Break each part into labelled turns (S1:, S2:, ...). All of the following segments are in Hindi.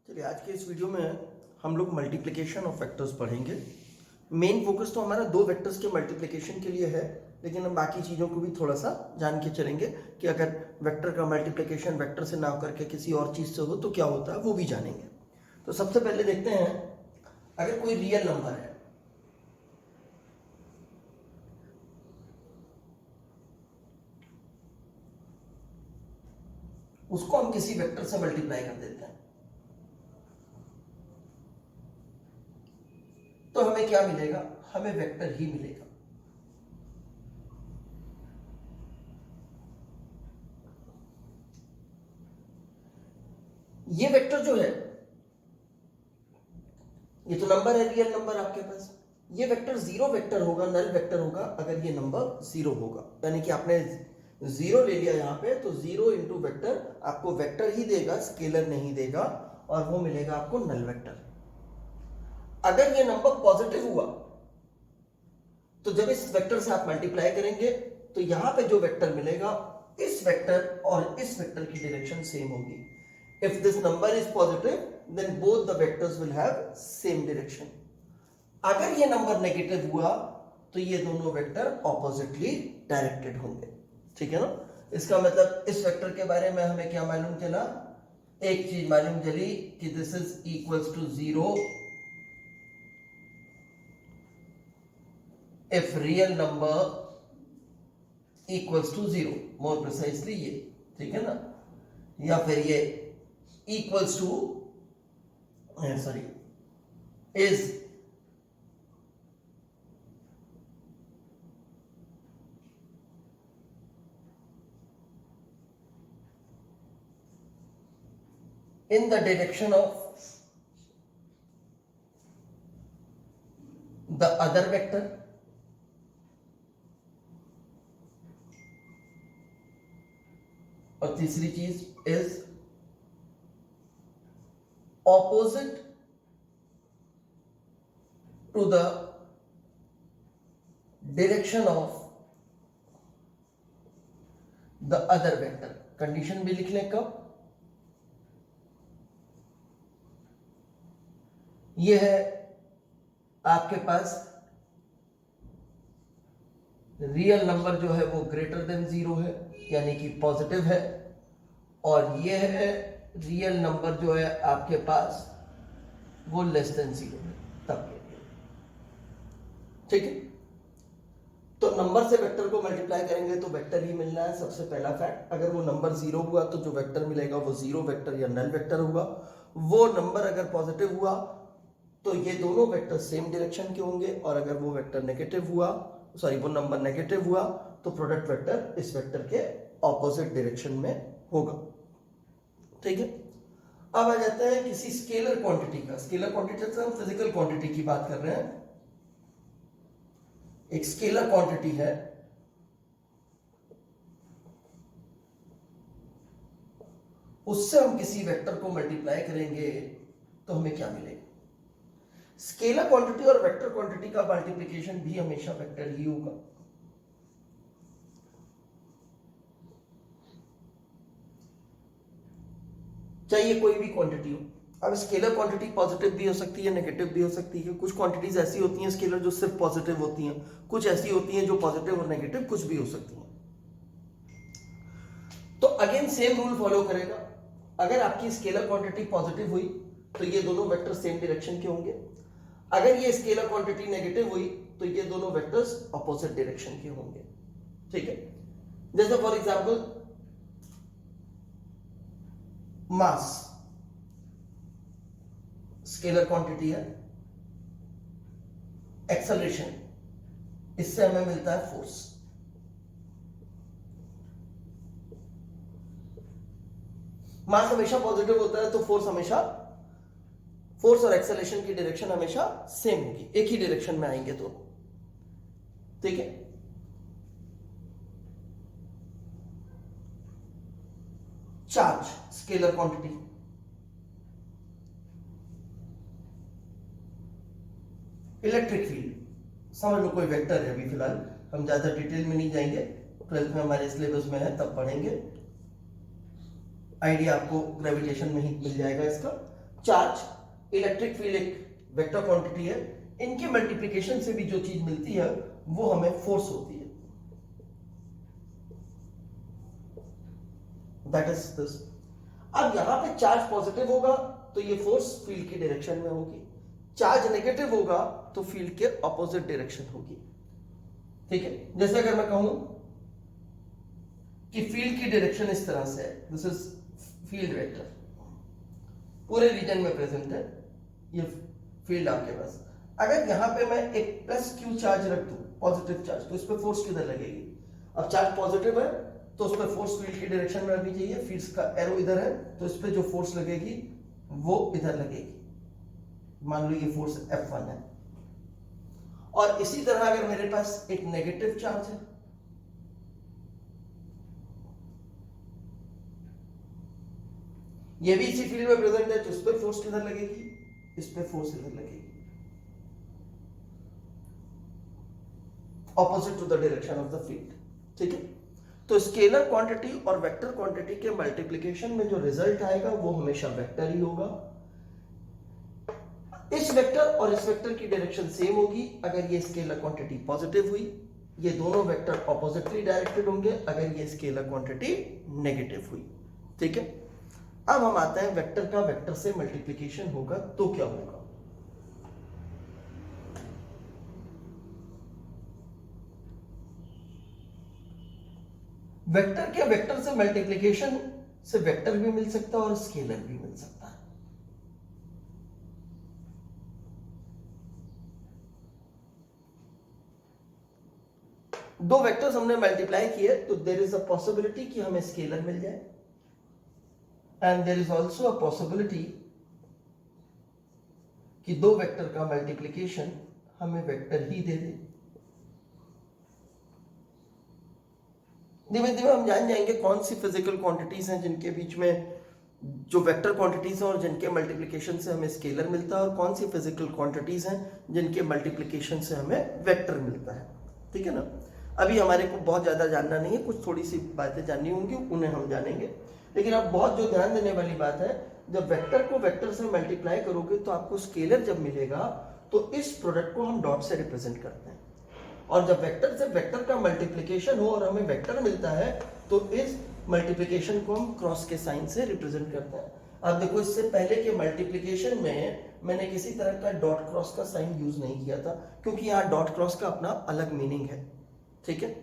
S1: चलिए आज के इस वीडियो में हम लोग मल्टीप्लिकेशन ऑफ वेक्टर्स पढ़ेंगे। मेन फोकस तो हमारा दो वेक्टर्स के मल्टीप्लिकेशन के लिए है, लेकिन हम बाकी चीज़ों को भी थोड़ा सा जान के चलेंगे कि अगर वेक्टर का मल्टीप्लिकेशन वेक्टर से ना करके किसी और चीज़ से हो तो क्या होता है, वो भी जानेंगे। तो सबसे पहले देखते हैं, अगर कोई रियल नंबर है उसको हम किसी वेक्टर से मल्टीप्लाई कर देते हैं तो हमें क्या मिलेगा? हमें वेक्टर ही मिलेगा। ये वेक्टर जो है, ये तो नंबर है, रियल नंबर आपके पास। ये वेक्टर जीरो वेक्टर होगा, नल वेक्टर होगा अगर ये नंबर जीरो होगा, यानी कि आपने जीरो ले लिया यहां पे, तो जीरो इंटू वेक्टर आपको वेक्टर ही देगा, स्केलर नहीं देगा, और वो मिलेगा आपको नल वेक्टर। अगर ये नंबर पॉजिटिव हुआ तो जब इस वेक्टर से आप मल्टीप्लाई करेंगे तो यहां पे जो वेक्टर मिलेगा, इस वेक्टर और इस वेक्टर की डायरेक्शन सेम होगी। If this number is positive then both the vectors will have same direction. अगर ये नंबर नेगेटिव हुआ तो ये दोनों वेक्टर ऑपोजिटली डायरेक्टेड होंगे। ठीक है ना? इसका मतलब इस वेक्टर के बारे में हमें क्या मालूम चला? एक चीज मालूम चली कि this is equals to zero if real number equals to zero, more precisely ये, ठीक है ना? या फिर ये equals to sorry is in the direction of the other vector, और तीसरी चीज is opposite to the direction of the other vector. Condition भी लिख लें कब? यह है आपके पास रियल नंबर जो है वो ग्रेटर देन जीरो है, यानी कि पॉजिटिव है, और ये है रियल नंबर जो है आपके पास वो लेस देन जीरो है, तब के लिए। ठीक है? तो नंबर से वेक्टर को मल्टीप्लाई करेंगे तो वेक्टर ही मिलना है, सबसे पहला फैक्ट। अगर वो नंबर जीरो हुआ तो जो वेक्टर मिलेगा वो जीरो वेक्टर या नल वेक्टर होगा। वो नंबर अगर पॉजिटिव हुआ तो ये दोनों वेक्टर सेम डायरेक्शन के होंगे, और अगर वो वेक्टर नेगेटिव हुआ, सॉरी वो नंबर नेगेटिव हुआ तो प्रोडक्ट वेक्टर इस वेक्टर के ऑपोजिट डायरेक्शन में होगा। ठीक है? अब आ जाते हैं किसी स्केलर क्वांटिटी का। स्केलर क्वांटिटी से हम फिजिकल क्वांटिटी की बात कर रहे हैं। एक स्केलर क्वांटिटी है, उससे हम किसी वेक्टर को मल्टीप्लाई करेंगे तो हमें क्या मिलेगा? स्केलर क्वांटिटी और वेक्टर क्वांटिटी का मल्टीप्लिकेशन भी हमेशा वेक्टर ही होगा। चाहिए कोई भी क्वांटिटी हो। अब स्केलर क्वांटिटी पॉजिटिव भी हो सकती है, नेगेटिव भी हो सकती है। कुछ क्वांटिटीज ऐसी होती हैं स्केलर जो सिर्फ पॉजिटिव होती हैं, कुछ ऐसी होती हैं जो पॉजिटिव और नेगेटिव कुछ भी हो सकती हैं। तो अगेन सेम रूल फॉलो करेगा। अगर आपकी स्केलर क्वांटिटी पॉजिटिव हुई तो ये दोनों वेक्टर सेम डायरेक्शन के होंगे। अगर ये स्केलर क्वांटिटी नेगेटिव हुई तो ये दोनों वेक्टर्स ऑपोजिट डायरेक्शन के होंगे। ठीक है? जैसे for example mass scalar quantity है, एक्सेलरेशन इससे हमें मिलता है फोर्स। मास हमेशा पॉजिटिव होता है तो फोर्स और एक्सेलरेशन की डायरेक्शन हमेशा सेम होगी, एक ही डायरेक्शन में आएंगे तो। ठीक है? Charge scalar quantity, electric field समझ लो कोई वेक्टर है। अभी फिलहाल हम ज्यादा डिटेल में नहीं जाएंगे, 12th में हमारे सिलेबस में है तब पढ़ेंगे। आइडिया आपको ग्रेविटेशन में ही मिल जाएगा इसका। चार्ज, इलेक्ट्रिक फील्ड एक वेक्टर क्वांटिटी है, इनके मल्टीप्लिकेशन से भी जो चीज मिलती है वो हमें फोर्स होती है, दैट इज दिस। अब यहां पे चार्ज पॉजिटिव होगा तो ये फोर्स फील्ड की डायरेक्शन में होगी, चार्ज नेगेटिव होगा तो फील्ड के ऑपोजिट डायरेक्शन होगी, ठीक है। जैसे अगर मैं कहूं कि फील्ड की डायरेक्शन इस तरह से है, दिस इज फील्ड वेक्टर, पूरे रीजन में प्रेजेंट है ये फील्ड आपके पास। अगर यहां पे मैं एक प्लस क्यू चार्ज रख दूं, पॉजिटिव चार्ज, तो इस पे फोर्स किधर लगेगी? अब चार्ज पॉजिटिव है तो उस पर फोर्स फील्ड की डायरेक्शन में लगनी चाहिए, फील्ड का एरो इधर है तो इस पे जो फोर्स लगेगी वो इधर लगेगी, मान लो ये फोर्स F1 है। और इसी तरह अगर मेरे पास एक नेगेटिव चार्ज है, ये भी इसी फील्ड में प्रेजेंट है, तो इस पे फोर्स किधर लगेगी? इस पे फोर्स इधर लगेगी, opposite to the direction of the field, ठीक है। तो स्केलर क्वांटिटी और वेक्टर क्वांटिटी के मल्टीप्लिकेशन में जो रिजल्ट आएगा वो हमेशा वेक्टर ही होगा। इस वेक्टर और इस वेक्टर की डायरेक्शन सेम होगी अगर ये स्केलर क्वांटिटी पॉजिटिव हुई, ये दोनों वेक्टर ऑपोजिटली डायरेक्टेड होंगे अगर ये स्केलर क्वांटिटी नेगेटिव हुई, ठीक है। अब हम आते हैं वेक्टर का वेक्टर से मल्टीप्लिकेशन होगा तो क्या होगा। वेक्टर के वेक्टर से मल्टीप्लिकेशन से वेक्टर भी मिल सकता है और स्केलर भी मिल सकता है। दो वेक्टर्स हमने मल्टीप्लाई किए तो देयर इज अ पॉसिबिलिटी कि हमें स्केलर मिल जाए, and there is also a possibility कि दो वेक्टर का मल्टीप्लिकेशन हमें वेक्टर ही दे दे। धीमे धीमे हम जान जाएंगे कौन सी फिजिकल क्वांटिटीज हैं जिनके बीच में जो वेक्टर क्वांटिटीज हैं और जिनके मल्टीप्लिकेशन से हमें स्केलर मिलता है, और कौन सी फिजिकल क्वांटिटीज हैं जिनके मल्टीप्लिकेशन से हमें वेक्टर मिलता है, ठीक है ना। अभी हमारे को बहुत ज्यादा जानना नहीं है, कुछ थोड़ी सी बातें जाननी होंगी, उन्हें हम जानेंगे। लेकिन अब बहुत जो ध्यान देने वाली बात है, जब वेक्टर को वेक्टर से मल्टीप्लाई करोगे तो आपको स्केलर जब मिलेगा तो इस प्रोडक्ट को हम डॉट से रिप्रेजेंट करते हैं, और जब वेक्टर से वेक्टर का मल्टीप्लिकेशन हो और हमें वेक्टर मिलता है तो इस मल्टीप्लिकेशन को हम क्रॉस के साइन से रिप्रेजेंट करते हैं। अब देखो, इससे पहले के मल्टीप्लिकेशन में मैंने किसी तरह का डॉट क्रॉस का साइन यूज नहीं किया था, क्योंकि यहाँ डॉट क्रॉस का अपना अलग मीनिंग है, ठीक है।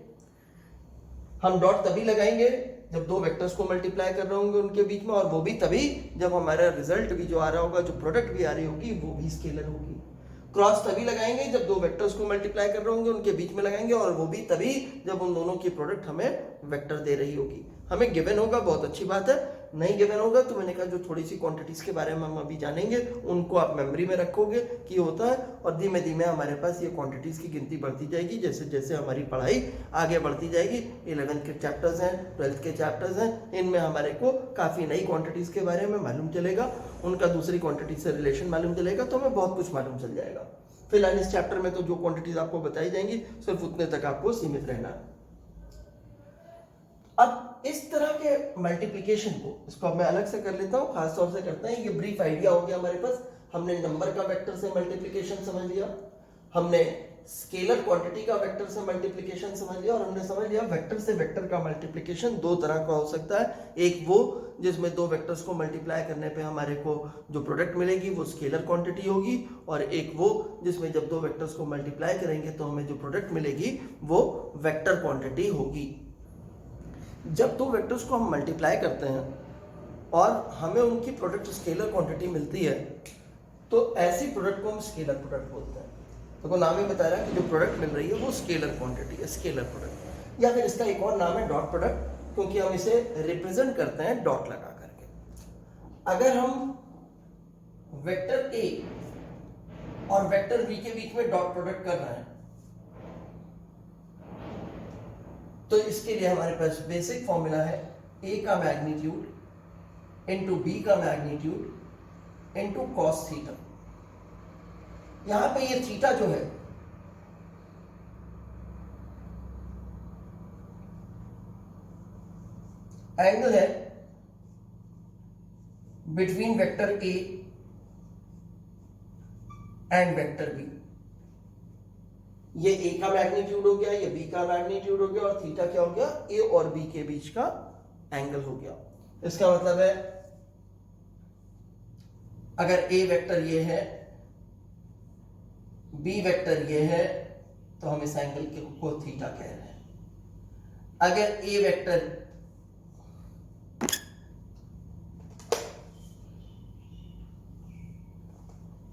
S1: हम डॉट तभी लगाएंगे जब दो वेक्टर्स को मल्टीप्लाई कर रहे होंगे उनके बीच में, और वो भी तभी जब हमारा रिजल्ट भी जो आ रहा होगा, जो प्रोडक्ट भी आ रही होगी, वो भी स्केलर होगी। क्रॉस तभी लगाएंगे जब दो वेक्टर्स को मल्टीप्लाई कर रहे होंगे उनके बीच में लगाएंगे, और वो भी तभी जब उन दोनों की प्रोडक्ट हमें वेक्टर दे रही होगी। हमें गिवन होगा, बहुत अच्छी बात है। नहीं गिवन होगा तो मैंने कहा जो थोड़ी सी क्वांटिटीज के बारे में हम अभी जानेंगे उनको आप मेमोरी में रखोगे कि होता है, और धीमे धीमे हमारे पास ये क्वांटिटीज की गिनती बढ़ती जाएगी जैसे जैसे हमारी पढ़ाई आगे बढ़ती जाएगी। 11th के चैप्टर्स हैं, 12th के चैप्टर्स हैं, इनमें हमारे को काफी नई क्वांटिटीज के बारे में मालूम चलेगा, उनका दूसरी क्वांटिटी से रिलेशन मालूम चलेगा, तो हमें बहुत कुछ मालूम चल जाएगा। फिलहाल इस चैप्टर में तो जो क्वांटिटीज आपको बताई जाएंगी सिर्फ उतने तक आपको सीमित रहना है। अब इस तरह के मल्टीप्लिकेशन को, इसको अब मैं अलग से कर लेता हूं, खास तौर से करते हैं। ये ब्रीफ आइडिया हो गया हमारे पास। हमने नंबर का वेक्टर से मल्टीप्लिकेशन समझ लिया, हमने स्केलर क्वांटिटी का वेक्टर से मल्टीप्लिकेशन समझ लिया, और हमने समझ लिया वेक्टर से वेक्टर का मल्टीप्लिकेशन दो तरह का हो सकता है। एक वो जिसमें दो वेक्टर्स को मल्टीप्लाई करने पे हमारे को जो प्रोडक्ट मिलेगी वो स्केलर क्वांटिटी होगी, और एक वो जिसमें जब दो वेक्टर्स को मल्टीप्लाई करेंगे तो हमें जो प्रोडक्ट मिलेगी वो वेक्टर क्वांटिटी होगी। जब दो वेक्टर्स को हम मल्टीप्लाई करते हैं और हमें उनकी प्रोडक्ट स्केलर क्वांटिटी मिलती है तो ऐसी प्रोडक्ट को हम स्केलर प्रोडक्ट बोलते हैं। तो नाम ही बता रहा है कि जो प्रोडक्ट मिल रही है वो स्केलर क्वांटिटी है, स्केलर प्रोडक्ट। या फिर इसका एक और नाम है डॉट प्रोडक्ट, क्योंकि हम इसे रिप्रेजेंट करते हैं डॉट लगा करके। अगर हम वेक्टर ए और वेक्टर बी के बीच में डॉट प्रोडक्ट कर रहे हैं तो इसके लिए हमारे पास बेसिक फॉर्मूला है ए का मैग्नीट्यूड इंटू बी का मैग्नीट्यूड इंटू कॉस थीटा। यहां पे ये थीटा जो है एंगल है between vector A and vector B. ये ए का मैग्नीट्यूड हो गया, ये बी का मैग्नीट्यूड हो गया, और थीटा क्या हो गया, ए और बी के बीच का एंगल हो गया। इसका मतलब है अगर ए वेक्टर ये है, बी वेक्टर ये है, तो हम इस एंगल को थीटा कह रहे हैं। अगर ए वेक्टर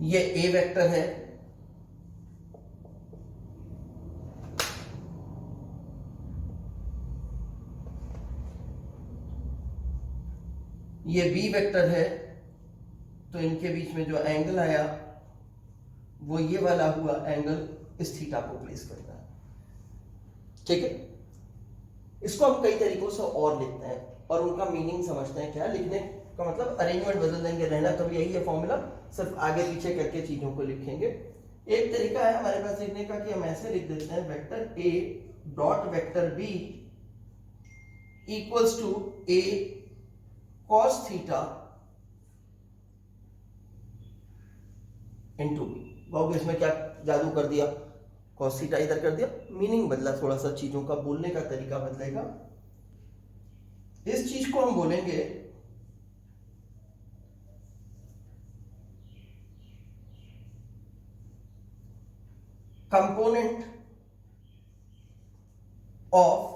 S1: ये ए वेक्टर है, ये बी वेक्टर है, तो इनके बीच में जो एंगल आया वो ये वाला हुआ एंगल, इस थीटा को प्लेस करना है। ठीक है, इसको हम कई तरीकों से और लिखते हैं और उनका मीनिंग समझते हैं। क्या लिखने का मतलब, अरेंजमेंट बदल देंगे, रहना तो यही है फॉर्मूला, सिर्फ आगे पीछे करके चीजों को लिखेंगे। एक तरीका है हमारे पास लिखने का कि हम ऐसे लिख देते हैं, vector A dot vector b equals to a cos theta into b. बाबू इसमें क्या जादू कर दिया, cos थीटा इधर कर दिया, मीनिंग बदला, थोड़ा सा चीजों का बोलने का तरीका बदलेगा। इस चीज को हम बोलेंगे component of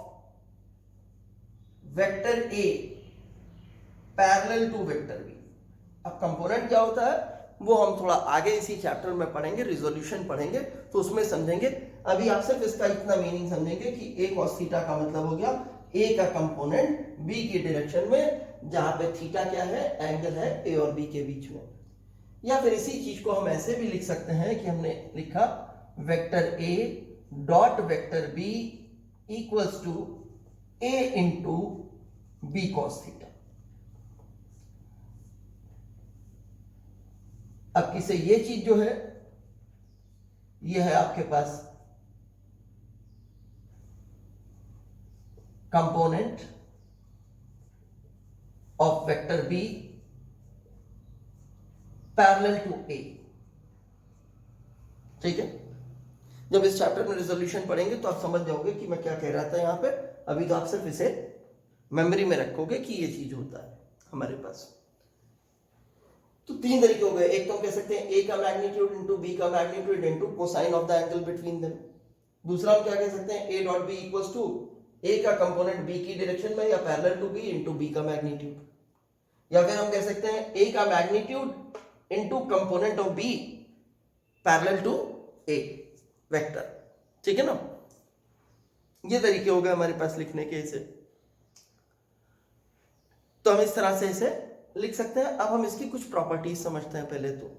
S1: vector A parallel to vector B. अब कंपोनेंट क्या होता है वो हम थोड़ा आगे इसी चैप्टर में पढ़ेंगे, रिजोल्यूशन पढ़ेंगे तो उसमें समझेंगे। अभी आप सिर्फ इसका इतना मीनिंग समझेंगे कि ए cos थीटा का मतलब हो गया ए का कंपोनेंट बी की डायरेक्शन में, जहां पे थीटा क्या है, एंगल है ए और बी के बीच में। या फिर इसी चीज को हम ऐसे भी लिख सकते हैं कि हमने लिखा vector A dot vector b equals to a into b cos theta. अब किसे ये चीज जो है ये है आपके पास component of vector b parallel to a. ठीक है, जब इस चैप्टर में रिजोल्यूशन पढ़ेंगे तो आप समझ जाओगे कि मैं क्या कह रहा था यहां पे। अभी तो आप सिर्फ इसे मेमोरी में रखोगे कि ये चीज होता है हमारे पास। तो तीन तरीके हो गए, एक तो हम कह सकते हैं ए का मैग्नीट्यूड इंटू बी का magnitude into cosine of the angle between them. दूसरा हम क्या कह सकते हैं, ए dot b equals to a का कंपोनेंट बी की डायरेक्शन में या parallel to b into B का मैग्नीट्यूड। या फिर हम कह सकते हैं ए का magnitude into component of b parallel to a vector. ठीक है ना, ये तरीके हो गए हमारे पास लिखने के इसे। तो हम इस तरह से इसे लिख सकते हैं। अब हम इसकी कुछ प्रॉपर्टीज समझते हैं। पहले तो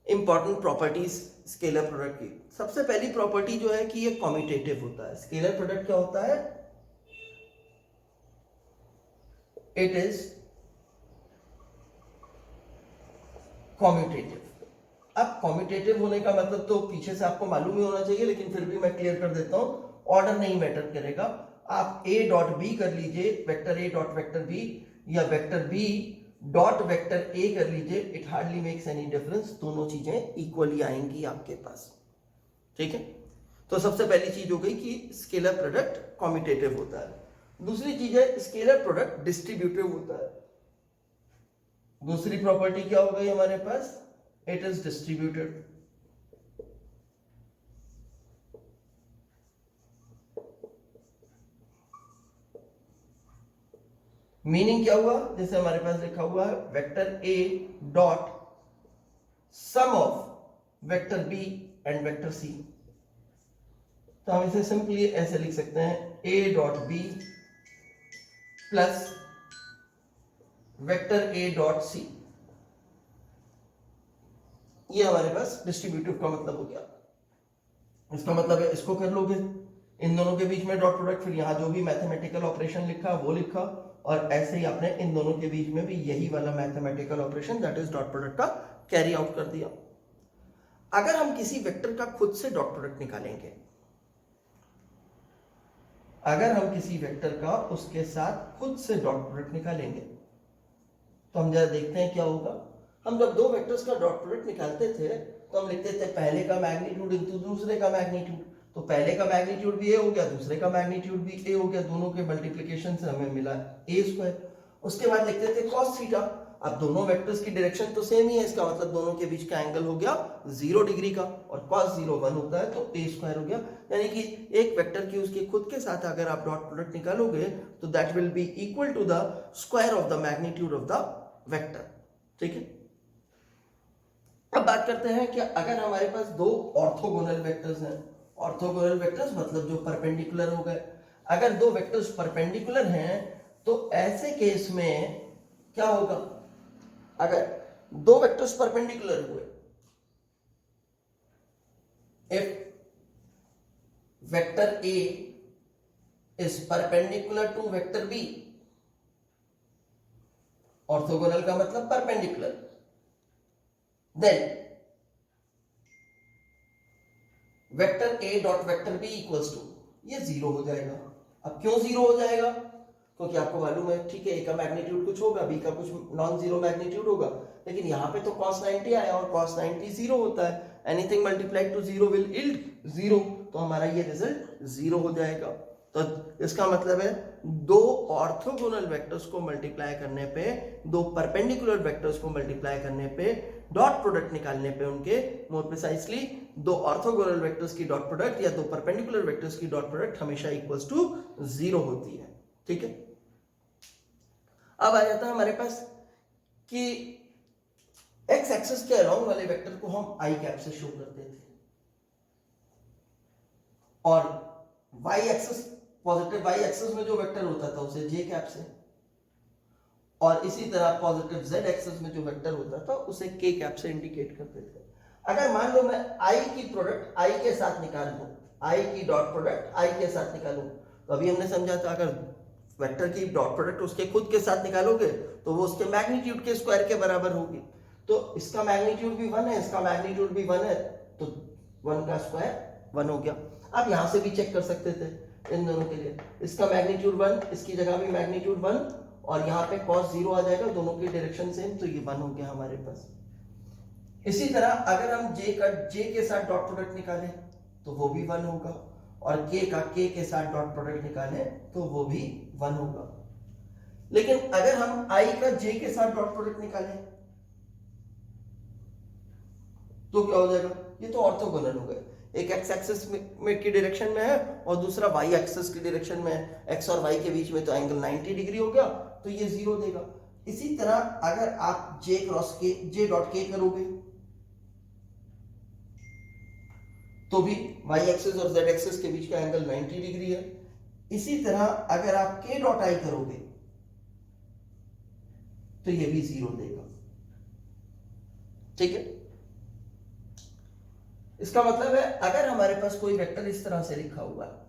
S1: इंपॉर्टेंट प्रॉपर्टीज स्केलर प्रोडक्ट की। सबसे पहली प्रॉपर्टी जो है कि ये कॉम्यूटेटिव होता है। स्केलर प्रोडक्ट क्या होता है, इट इज कॉम्यूटेटिव। अब कॉम्यूटेटिव होने का मतलब तो पीछे से आपको मालूम ही होना चाहिए, लेकिन फिर भी मैं क्लियर कर देता हूं, ऑर्डर नहीं मैटर करेगा। आप ए डॉट बी कर लीजिए, वेक्टर ए डॉट वेक्टर बी, या vector b dot vector a कर लीजिए, it hardly makes any difference, दोनों चीजें इक्वली आएंगी आपके पास। ठीक है, तो सबसे पहली चीज हो गई कि स्केलर प्रोडक्ट कॉम्यूटेटिव होता है। दूसरी चीज है स्केलर प्रोडक्ट डिस्ट्रीब्यूटिव होता है। दूसरी प्रॉपर्टी क्या हो गई हमारे पास, इट इज डिस्ट्रीब्यूटेड। मीनिंग क्या हुआ, जैसे हमारे पास लिखा हुआ है vector A dot sum of vector B and vector C. तो हम इसे सिंपली ऐसे लिख सकते हैं, ए डॉट बी प्लस वेक्टर ए डॉट सी। ये हमारे पास डिस्ट्रीब्यूटिव का मतलब हो गया। इसका मतलब है इसको कर लोगे, इन दोनों के बीच में डॉट प्रोडक्ट, फिर यहां जो भी मैथमेटिकल ऑपरेशन लिखा वो लिखा, और ऐसे ही आपने इन दोनों के बीच में भी यही वाला mathematical operation that is dot product का कैरी आउट कर दिया। अगर हम किसी वेक्टर का खुद से डॉट प्रोडक्ट निकालेंगे, अगर हम किसी वेक्टर का उसके साथ खुद से डॉट प्रोडक्ट निकालेंगे, तो हम जरा देखते हैं क्या होगा। हम जब दो वेक्टर्स का डॉट प्रोडक्ट निकालते थे तो हम लिखते थे पहले का मैग्नीट्यूड इनटू दूसरे का मैग्नीट्यूड। तो पहले का मैग्नीट्यूड भी ए हो गया, दूसरे का मैग्नीट्यूड भी ए हो गया, दोनों के मल्टीप्लिकेशन से हमें मिला ए स्क्वायर। उसके बाद लिखते थे cos थीटा। अब दोनों वेक्टर्स की डायरेक्शन तो सेम ही है, इसका मतलब दोनों के बीच का एंगल हो गया 0 डिग्री का, और cos 0 1 होता है तो a स्क्वायर हो गया। यानी कि एक वेक्टर की उसके खुद के साथ अगर आप डॉट प्रोडक्ट निकालोगे तो that will be equal to the square of the magnitude of the vector. ठीक है, अब बात करते हैं कि अगर हमारे पास दो ऑर्थोगोनल वेक्टर्स हैं, ऑर्थोगोनल वेक्टर्स मतलब जो परपेंडिकुलर हो गए, अगर दो वेक्टर्स परपेंडिकुलर हैं तो ऐसे केस में क्या होगा? अगर दो वेक्टर्स परपेंडिकुलर हुए, if vector A is perpendicular to vector B, orthogonal का मतलब perpendicular, then vector A dot vector B equals to, ये 0 हो जाएगा। अब क्यों 0 हो जाएगा? क्योंकि आपको मालूम है, ठीक है, ए का मैग्नीट्यूड कुछ होगा, बी का कुछ नॉन जीरो मैग्नीट्यूड होगा, लेकिन यहाँ पे तो cos 90 आया और cos 90 0 होता है, anything multiplied to 0 will yield 0, तो हमारा ये रिजल्ट 0 हो जाएगा। तो इसका मतलब है दो ऑर्थोगोनल वेक्टर्स को मल्टीप्लाई करने पे, दो परपेंडिकुलर वेक्टर्स को मल्टीप्लाई करने पे, डॉट प्रोडक्ट निकालने पे उनके, मोर प्रिसाइसली दो ऑर्थोगोनल वेक्टर्स की डॉट प्रोडक्ट या दो परपेंडिकुलर वेक्टर्स की डॉट प्रोडक्ट हमेशा इक्वल्स टू 0 होती है। ठीक है, अब आ जाता है हमारे पास कि एक्स एक्सिस के अलोंग वाले वेक्टर को हम आई कैप से शो करते थे, और y axis, positive y axis में जो वेक्टर होता था उसे जे कैप से, और इसी तरह पॉजिटिव जेड एक्सिस में जो वेक्टर होता था उसे के कैप से इंडिकेट करते थे। अगर मान लो मैं आई की प्रोडक्ट आई के साथ निकाल दूं, आई की डॉट प्रोडक्ट आई के साथ निकालूं, तो अभी हमने समझा था अगर वेक्टर की डॉट प्रोडक्ट उसके खुद के साथ निकालोगे तो वो उसके मैग्नीट्यूड के स्क्वायर के बराबर होगी। तो इसका मैग्नीट्यूड भी 1 है, इसका मैग्नीट्यूड भी 1 है, तो 1 का स्क्वायर 1 हो गया। आप यहां से भी चेक कर सकते थे इन दोनों के लिए, इसका मैग्नीट्यूड 1, इसकी जगह भी मैग्नीट्यूड 1, और यहाँ पे cos 0 आ जाएगा, दोनों की डायरेक्शन सेम, तो ये 1 हो गया हमारे पास। इसी तरह अगर हम जे के साथ डॉट प्रोडक्ट निकालें तो वो भी 1 होगा, और के के साथ डॉट प्रोडक्ट निकालें तो वो भी 1 होगा। लेकिन अगर हम आई का जे के साथ डॉट प्रोडक्ट निकालें तो क्या हो जाएगा? ये तो ऑर्थोगोनल हो गए, एक एक्स एक्सिस में की डायरेक्शन में है और दूसरा वाई एक्सिस की डायरेक्शन में है, एक्स और वाई के बीच में तो एंगल 90 डिग्री हो गया, तो ये 0 देगा। इसी तरह अगर आप जे क्रॉस के, जे डॉट के करोगे तो भी y एक्सिस और z एक्सिस के बीच का एंगल 90 डिग्री है। इसी तरह अगर आप k डॉट आई करोगे तो ये भी 0 देगा। ठीक है, इसका मतलब है अगर हमारे पास कोई वेक्टर इस तरह से लिखा हुआ है,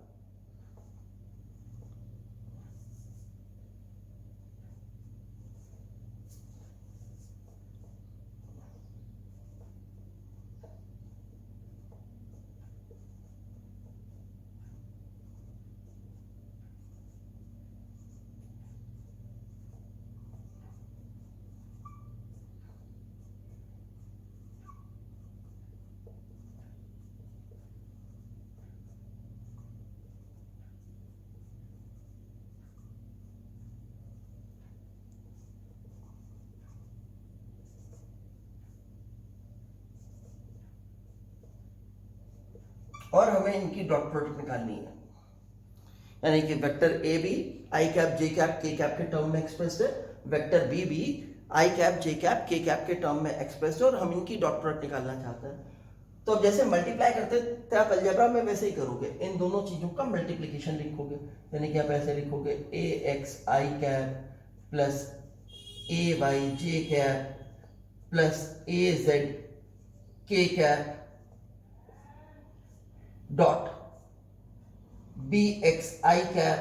S1: और हमें इनकी डॉट प्रोडक्ट निकालनी है, यानी कि वेक्टर ए भी आई कैप जे कैप के कैप के टर्म में एक्सप्रेस्ड है, वेक्टर बी भी आई कैप जे कैप के कैप के टर्म में एक्सप्रेस्ड है, और हम इनकी डॉट प्रोडक्ट निकालना चाहते हैं। तो अब जैसे मल्टीप्लाई करते थे आप अलजेब्रा में, वैसे ही करोगे, इन दोनों चीजों का मल्टीप्लिकेशन लिखोगे, यानी कि आप ऐसे लिखोगे ए एक्स आई कैप प्लस ए वाई जे कैप प्लस ए जेड के कैप डॉट बी एक्स आई कैप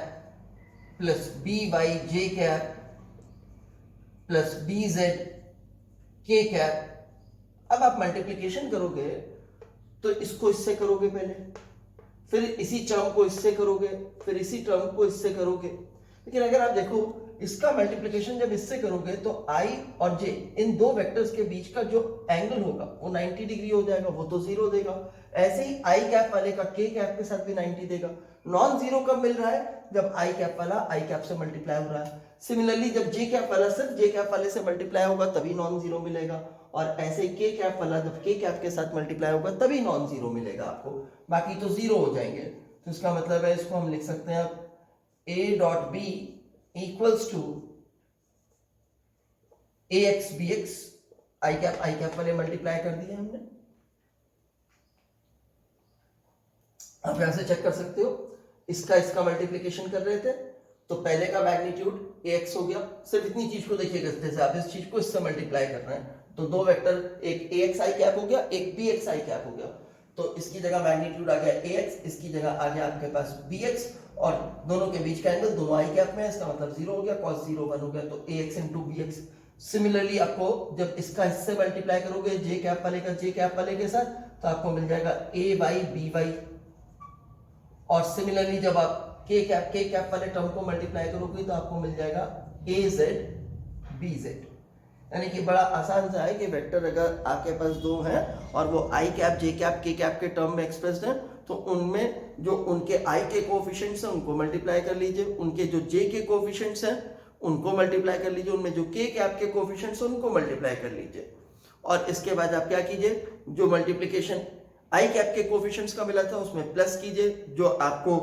S1: प्लस बी वाई जे कैप प्लस बी जेड के कैप। अब आप मल्टीप्लिकेशन करोगे तो इसको इससे करोगे पहले, फिर इसी टर्म को इससे करोगे, फिर इसी टर्म को इससे करोगे। लेकिन अगर आप देखो इसका मल्टीप्लिकेशन जब इससे करोगे तो i और j इन दो वेक्टर्स के बीच का जो एंगल होगा वो 90 डिग्री हो जाएगा, वो तो जीरो देगा। ऐसे ही i कैप वाले का k कैप के साथ भी 90 देगा। नॉन जीरो कब मिल रहा है? जब i कैप वाला i कैप से मल्टीप्लाई हो रहा है। सिमिलरली जब j कैप वाला सिर्फ j कैप वाले से मल्टीप्लाई होगा तभी नॉन जीरो मिलेगा, और ऐसे ही k कैप वाला जब k कैप के साथ मल्टीप्लाई होगा तभी नॉन जीरो मिलेगा आपको, बाकी तो जीरो हो जाएंगे। तो इसका मतलब है इसको हम लिख सकते हैं अब a dot b equals to ax bx, i cap वाले मल्टीप्लाई कर दिए हमने। आप यहां से चेक कर सकते हो, इसका मल्टीप्लिकेशन कर रहे थे तो पहले का मैग्नीट्यूड ax हो गया। सिर्फ इतनी चीज को देखिएगा, जैसे आप इस चीज को इससे मल्टीप्लाई कर रहे हैं तो दो वेक्टर, एक axi कैप हो गया, एक bxi कैप हो गया। तो इसकी जगह मैग्नीट्यूड आ गया ax, इसकी जगह आ गया आपके पास bx, और दोनों के बीच का एंगल दोनों i कैप में है, इसका मतलब जीरो हो गया, cos 0 1 हो गया, तो ax इंटू bx। सिमिलरली आपको जब इसका इससे मल्टीप्लाई करोगे j कैप वाले का j कैप वाले के साथ तो आपको मिल जाएगा ay by, और सिमिलरली जब आप k कैप वाले टर्म को मल्टीप्लाई करोगे तो आपको मिल जाएगा az bz। यानी कि बड़ा आसान सा है कि वेक्टर अगर आपके पास दो हैं और वो i cap j cap k cap के टर्म में एक्सप्रेस्ड हैं तो उनमें जो उनके i के कोएफिशिएंट्स हैं उनको मल्टीप्लाई कर लीजिए, उनके जो j के कोएफिशिएंट्स हैं उनको मल्टीप्लाई कर लीजिए, उनमें जो k कैप के कोएफिशिएंट्स हैं उनको मल्टीप्लाई कर लीजिए। और इसके बाद आप क्या कीजिए, जो मल्टीप्लिकेशन i कैप के कोएफिशिएंट्स का मिला था उसमें प्लस कीजिए, जो आपको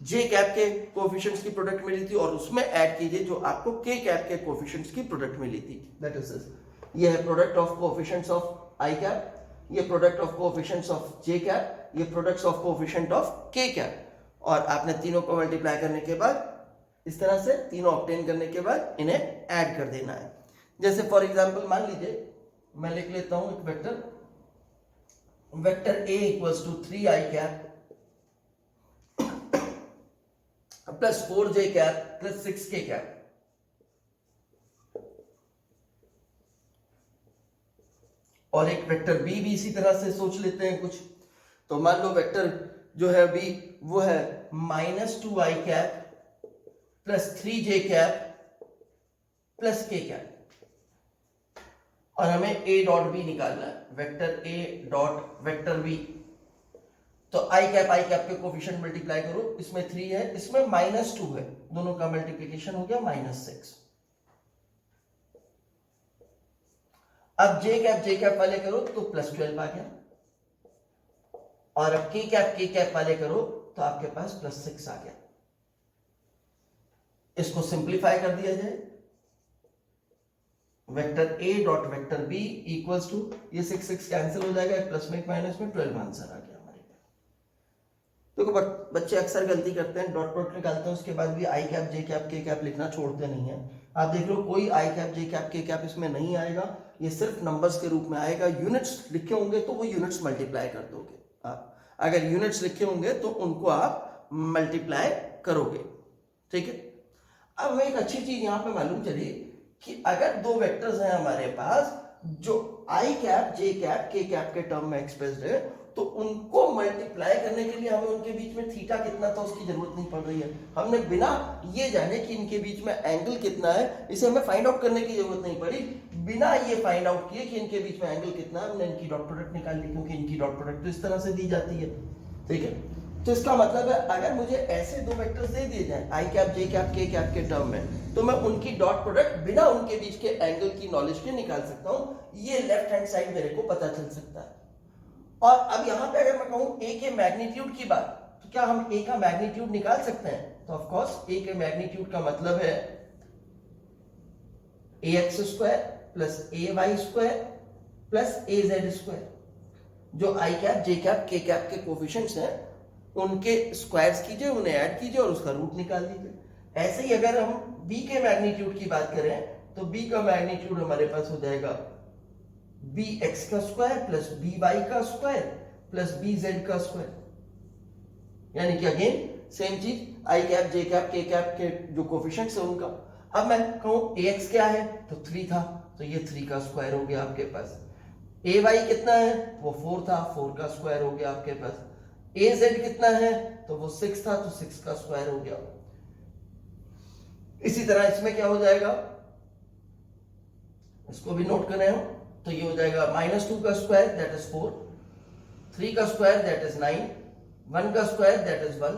S1: j कैप के कोएफिशिएंट्स की प्रोडक्ट मिली थी और उसमें ऐड कीजिए जो आपको k कैप के कोएफिशिएंट्स की प्रोडक्ट मिली थी। दैट इज दिस, ये है product of coefficients of i cap, ये product of coefficients of j cap, ये products of coefficient of k cap. और आपने तीनों को मल्टीप्लाई करने के बाद इस तरह से तीनों ऑब्टेन करने के बाद इन्हें ऐड कर देना है। जैसे फॉर एग्जांपल मान लीजिए मैं लिख लेता हूं एक vector a equals to 3i cap plus 4j cap plus 6k cap. और एक वेक्टर b भी इसी तरह से सोच लेते हैं कुछ। तो मान लो वेक्टर जो है b वो है -2i cap plus 3j cap plus k cap, और हमें a डॉट b निकालना है, vector a dot vector b। तो i कैप के कोफिशिएंट मल्टीप्लाई करो, इसमें 3 है, इसमें -2 है, दोनों का मल्टीप्लिकेशन हो गया -6। अब j कैप वाले करो तो +12 आ गया, और अब k कैप वाले करो तो आपके पास +6 आ गया। इसको सिंप्लीफाई कर दिया जाए, vector a dot vector b equals to, ये 6 कैंसिल हो जाएगा, एक प्लस में एक माइनस में 12 आंसर आ गया हमारे पास। देखो बच्चे अक्सर गलती करते हैं, डॉट डॉट निकालते हैं उसके बाद भी i cap j cap k cap लिखना छोड़ते नहीं है। आप देख लो कोई i cap j cap k cap इसमें नहीं आएगा, ये सिर्फ नंबर्स के रूप में आएगा। यूनिट्स लिखे होंगे तो वो यूनिट्स मल्टीप्लाई कर दोगे आप, अगर यूनिट्स लिखे होंगे तो उनको आप मल्टीप्लाई करोगे, ठीक है। अब हमें एक अच्छी चीज यहां पे मालूम चली कि अगर दो वेक्टर्स हैं हमारे पास जो i cap j cap k cap के टर्म में एक्सप्रेस्ड है, तो उनको मल्टीप्लाई करने के लिए हमें उनके बीच में थीटा कितना था उसकी जरूरत नहीं पड़ रही है। हमने बिना ये जाने कि इनके बीच में एंगल कितना है, इसे हमें फाइंड आउट करने की जरूरत नहीं पड़ी। बिना ये फाइंड आउट किए कि इनके बीच में एंगल कितना है, हमने इनकी डॉट प्रोडक्ट निकाल ली, क्योंकि इनकी डॉट प्रोडक्ट तो इस तरह से दी जाती है, ठीक है। तो इसका मतलब है अगर मुझे ऐसे दो वेक्टर्स दे दिए जाएं i cap j cap k cap के टर्म में, तो मैं उनकी डॉट प्रोडक्ट बिना उनके बीच के एंगल की नॉलेज के निकाल सकता हूं। ये लेफ्ट हैंड साइड मेरे को पता चल सकता है। और अब यहां पे अगर मैं कहूं a के मैग्नीट्यूड की बात, तो क्या हम a का मैग्नीट्यूड निकाल सकते हैं? तो ऑफ कोर्स a के मैग्नीट्यूड का मतलब है ax square plus ay square plus az square. जो i cap j cap k cap के कोफिशिएंट्स हैं उनके स्क्वायर्स कीजिए, उन्हें ऐड कीजिए और उसका रूट निकाल दीजिए। ऐसे ही अगर हम b के मैग्नीट्यूड की बात करें तो b का मैग्नीट्यूड हमारे पास हो जाएगा bx का स्क्वायर प्लस by का स्क्वायर प्लस bz का स्क्वायर। यानी कि अगेन सेम चीज, i cap j cap k cap के जो कोफिशिएंट्स है उनका। अब मैं कहूं ax क्या है तो 3 था, तो ये 3 का स्क्वायर हो गया आपके पास। ay कितना है, वो 4 था, 4 का स्क्वायर हो गया आपके पास। az कितना है तो वो 6 था, तो 6 का स्क्वायर हो गया। इसी तरह इसमें क्या हो जाएगा, इसको भी नोट करें हम, तो ये हो जाएगा -2 का स्क्वायर दैट इज 4, 3 का स्क्वायर दैट इज 9, 1 का स्क्वायर दैट इज 1।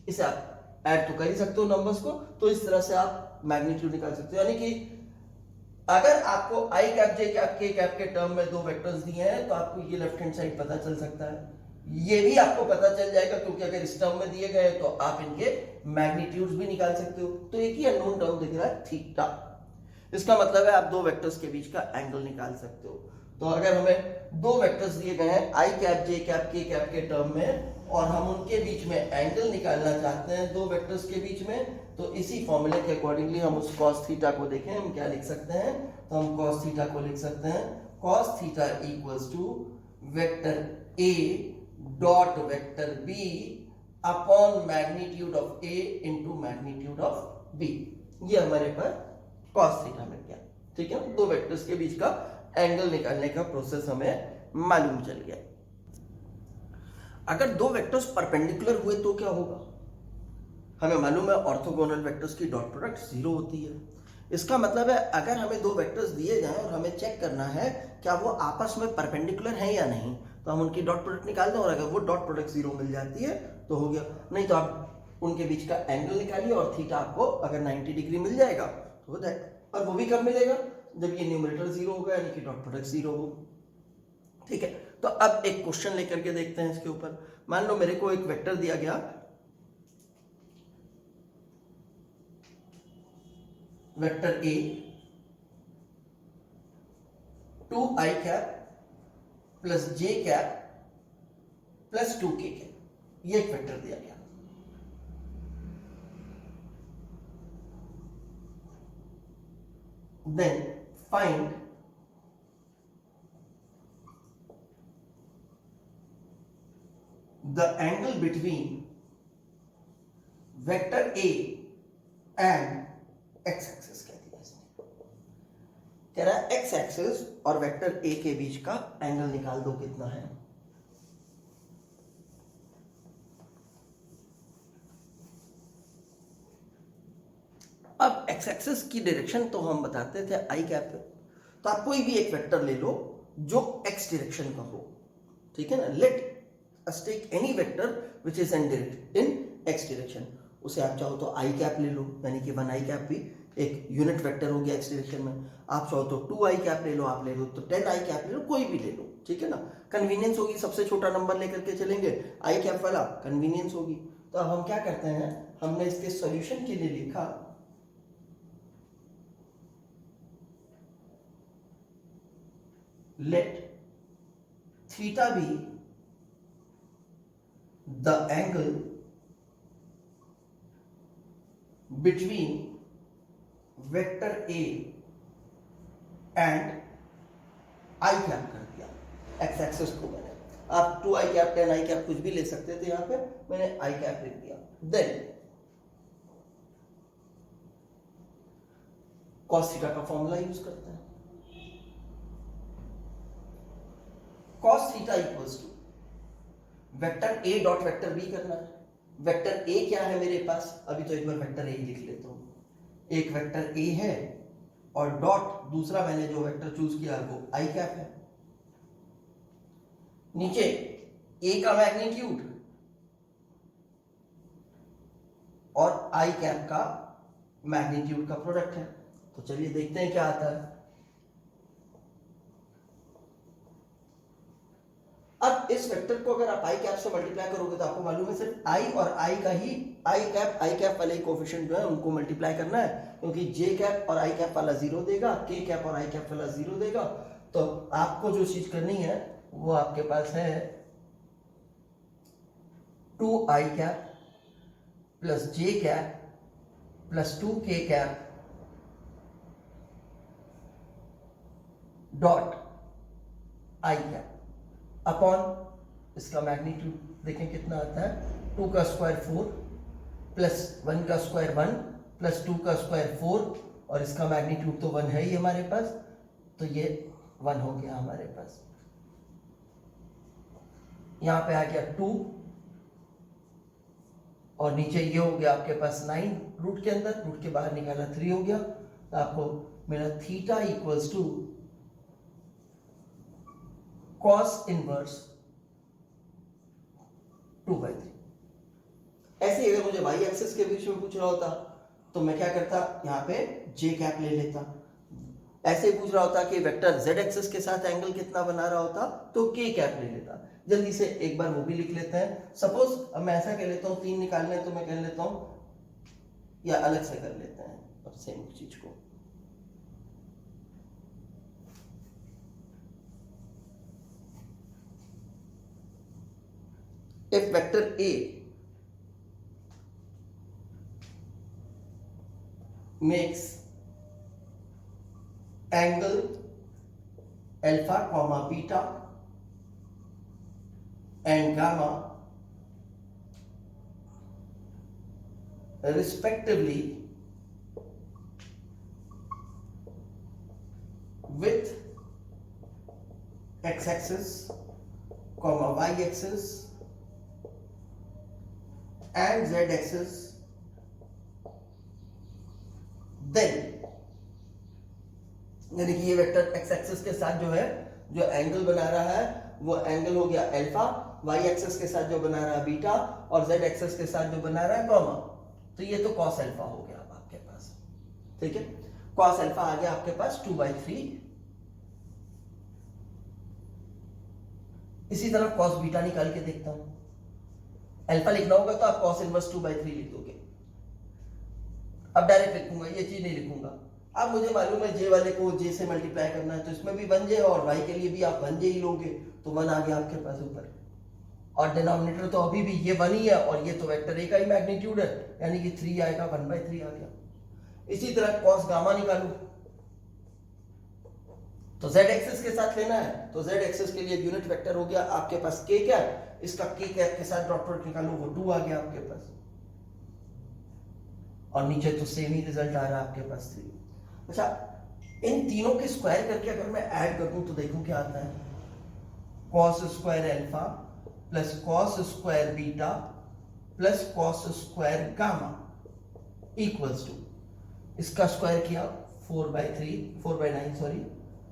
S1: इसे आप ऐड तो कर ही सकते हो नंबर्स को, तो इस तरह से आप मैग्नीट्यूड निकाल सकते हो। यानी कि अगर आपको आई कैप जे कैप के कैप के टर्म में दो वेक्टर्स दिए हैं तो आपको ये लेफ्ट हैंड साइड पता चल सकता है, ये भी आपको पता चल जाएगा, क्योंकि अगर इस टर्म में दिए गए तो आप इनके मैग्नीट्यूड्स भी निकाल सकते हो। तो एक ही अननोन टर्म दिख रहा है थीटा, इसका मतलब है आप दो वेक्टर्स के बीच का एंगल निकाल सकते हो। तो अगर हमें दो वेक्टर्स दिए गए हैं आई कैप जे कैप के कैप के टर्म में, और हम उनके बीच में एंगल निकालना चाहते हैं दो वेक्टर्स के बीच में, तो इसी फॉर्मूले के अकॉर्डिंगली हम उस cos थीटा को देखें, हम क्या लिख सकते हैं, तो हम cos थीटा को लिख सकते हैं cos theta equals to vector A dot vector B upon magnitude of A into magnitude of B। ये हमारे पास cos थीटा मिल गया। ठीक है, दो वेक्टर्स के बीच का एंगल निकालने का प्रोसेस हमें मालूम चल गया। अगर दो वेक्टर्स परपेंडिकुलर हुए तो क्या होगा, हमें मालूम है ऑर्थोगोनल वेक्टर्स की डॉट प्रोडक्ट 0 होती है। इसका मतलब है अगर हमें दो वेक्टर्स दिए जाएं और हमें चेक करना है क्या वो आपस में परपेंडिकुलर हैं या नहीं, तो हम उनकी डॉट प्रोडक्ट निकाल दें, और अगर वो डॉट प्रोडक्ट 0 मिल जाती है तो हो गया, नहीं तो आप उनके बीच का एंगल निकालिए और थीटा आपको अगर 90 डिग्री मिल जाएगा तो हो जाएगा। और वो भी कब मिलेगा, जब ये न्यूमरेटर 0 होगा, यानी कि डॉट प्रोडक्ट 0 होगा। ठीक है, तो अब एक क्वेश्चन लेकर के देखते हैं इसके ऊपर। मान लो मेरे को एक वेक्टर दिया गया vector A 2i cap plus j cap plus 2k cap, ये एक वेक्टर दिया गया। Then find the angle between vector A and x axis कह दिया इसने, कह रहा है एक्स एक्सिस और वेक्टर A के बीच का एंगल निकाल दो कितना है। अब एक्स एक्सिस की डायरेक्शन तो हम बताते थे आई कैप है, तो आप कोई भी एक वेक्टर ले लो जो एक्स डायरेक्शन का हो। ठीक है ना, let us take any vector which is in x direction. उसे आप चाहो तो आई कैप ले लो, यानी कि 1 आई कैप भी एक यूनिट वेक्टर हो गया एक्स डायरेक्शन में। आप चाहो तो 2 आई कैप ले लो, आप ले लो तो 10 आई कैप ले लो, कोई भी ले लो। ठीक है ना, कन्वीनियंस होगी, सबसे छोटा नंबर लेकर के चलेंगे, आई कैप वाला कन्वीनियंस होगी। तो अब हम क्या करते हैं, हमने इसके सॉल्यूशन के लिए लिखा let theta be the angle between vector A and I cap कर दिया एक्स एक्सिस को मैंने, आप 2 आई कैप 10 आई कैप कुछ भी ले सकते थे, यहां पे मैंने आई कैप लिख दिया। देन cos थीटा का फॉर्मूला यूज करते हैं, cos theta equals to vector A dot vector B करना है। वेक्टर A क्या है मेरे पास, अभी तो एक बार वेक्टर A लिख लेता हूं, एक वेक्टर A है और डॉट दूसरा मैंने जो वेक्टर चूज किया वो आई कैप है। नीचे A का मैग्नीट्यूड और आई कैप का मैग्नीट्यूड का प्रोडक्ट है। तो चलिए देखते हैं क्या आता है। अब इस वेक्टर को अगर आप आई कैप से मल्टीप्लाई करोगे तो आपको मालूम है सिर्फ आई और आई का ही आई कैप वाले कोफिशिएंट जो है उनको मल्टीप्लाई करना है, क्योंकि जे कैप और आई कैप वाला 0 देगा, के कैप और आई कैप वाला 0 देगा। तो आपको जो चीज करनी है वो आपके पास है 2 आई कैप प्लस जे कैप प्लस 2 के cap dot I cap upon इसका मैग्नीट्यूड देखें कितना आता है, 2 का स्क्वायर 4 प्लस 1 का स्क्वायर 1 प्लस 2 का स्क्वायर 4, और इसका मैग्नीट्यूड तो 1 है ही हमारे पास, तो ये 1 हो गया हमारे पास। यहां पे आ गया 2 और नीचे ये हो गया आपके पास 9 रूट के अंदर, रूट के बाहर निकाला 3 हो गया, तो आपको मेरा theta equals to cos inverse 2/3। ऐसे ही अगर मुझे वाई एक्सिस के बीच में पूछ रहा होता तो मैं क्या करता, यहाँ पे जे कैप ले लेता। ऐसे ही पूछ रहा होता कि वेक्टर जेड एक्सिस के साथ एंगल कितना बना रहा होता तो के कैप ले लेता। जल्दी से एक बार वो भी लिख लेते हैं। सपोज अब मैं ऐसा कह लेता हूँ 3 निकालने, तो मैं कह लेता हूँ या अलग से कर लेते हैं अब सेम चीज को। If vector A makes angle alpha comma beta and gamma respectively with x-axis comma y-axis and z-axis, then यानी कि ये वेक्टर एक्स एक्सिस के साथ जो है जो एंगल बना रहा है वो एंगल हो गया अल्फा, वाई एक्सिस के साथ जो बना रहा है बीटा, और जेड एक्सिस के साथ जो बना रहा है गामा। तो ये तो कॉस अल्फा हो गया अब आपके पास, ठीक है। कॉस अल्फा आ गया आपके पास 2/3। इसी तरह कॉस बीटा निकाल के देखता हूं। अल्फा लिखना होगा तो आप कॉस इनवर्स 2/3 लिख दोगे। अब डायरेक्ट लिखूंगा, ये चीज नहीं लिखूंगा। अब मुझे मालूम है जे वाले को जे से मल्टीप्लाई करना है तो इसमें भी 1j और वाई के लिए भी आप 1j ही लोगे, तो 1 आ गया आपके पास ऊपर। और डिनोमिनेटर तो अभी भी ये 1 ही है और ये तो वेक्टर ए का ही मैग्नीट्यूड है, यानी कि 3 आएगा, 1/3 आ गया। इसी तरह कॉस गामा निकालू तो जेड एक्सिस के साथ लेना है, तो जेड एक्सिस के लिए यूनिट वेक्टर हो गया आपके पास के कैप, इसका के कैप के साथ डॉट प्रोडक्ट निकालो वो 2 आ गया आपके पास, और नीचे तो सेम ही रिजल्ट आ रहा है आपके पास 3। अच्छा, इन तीनों के स्क्वायर करके अगर मैं ऐड कर दूं तो देखूं क्या आता है। Cos square alpha plus cos square beta plus cos square gamma equals to, इसका स्क्वायर किया 4/9 सॉरी,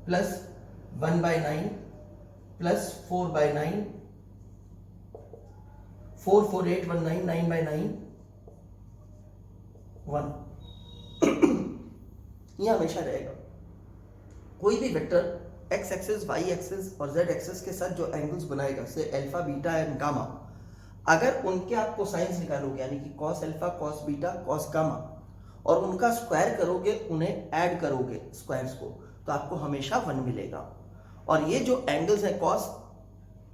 S1: प्लस 1/9 प्लस 4/9, 4 4 8 1 9 9/9 1। यह हमेशा रहेगा। कोई भी vector x axis, y axis और जेड एक्सिस के साथ जो एंगल्स बनाएगा, से अल्फा, बीटा एंड गामा, अगर उनके आप कोसाइंस निकालोगे यानी कि cos alpha, cos beta, cos gamma, और उनका स्क्वायर करोगे, उन्हें ऐड करोगे स्क्वायर्स को, तो आपको हमेशा 1 मिलेगा। और ये जो एंगल्स हैं कॉस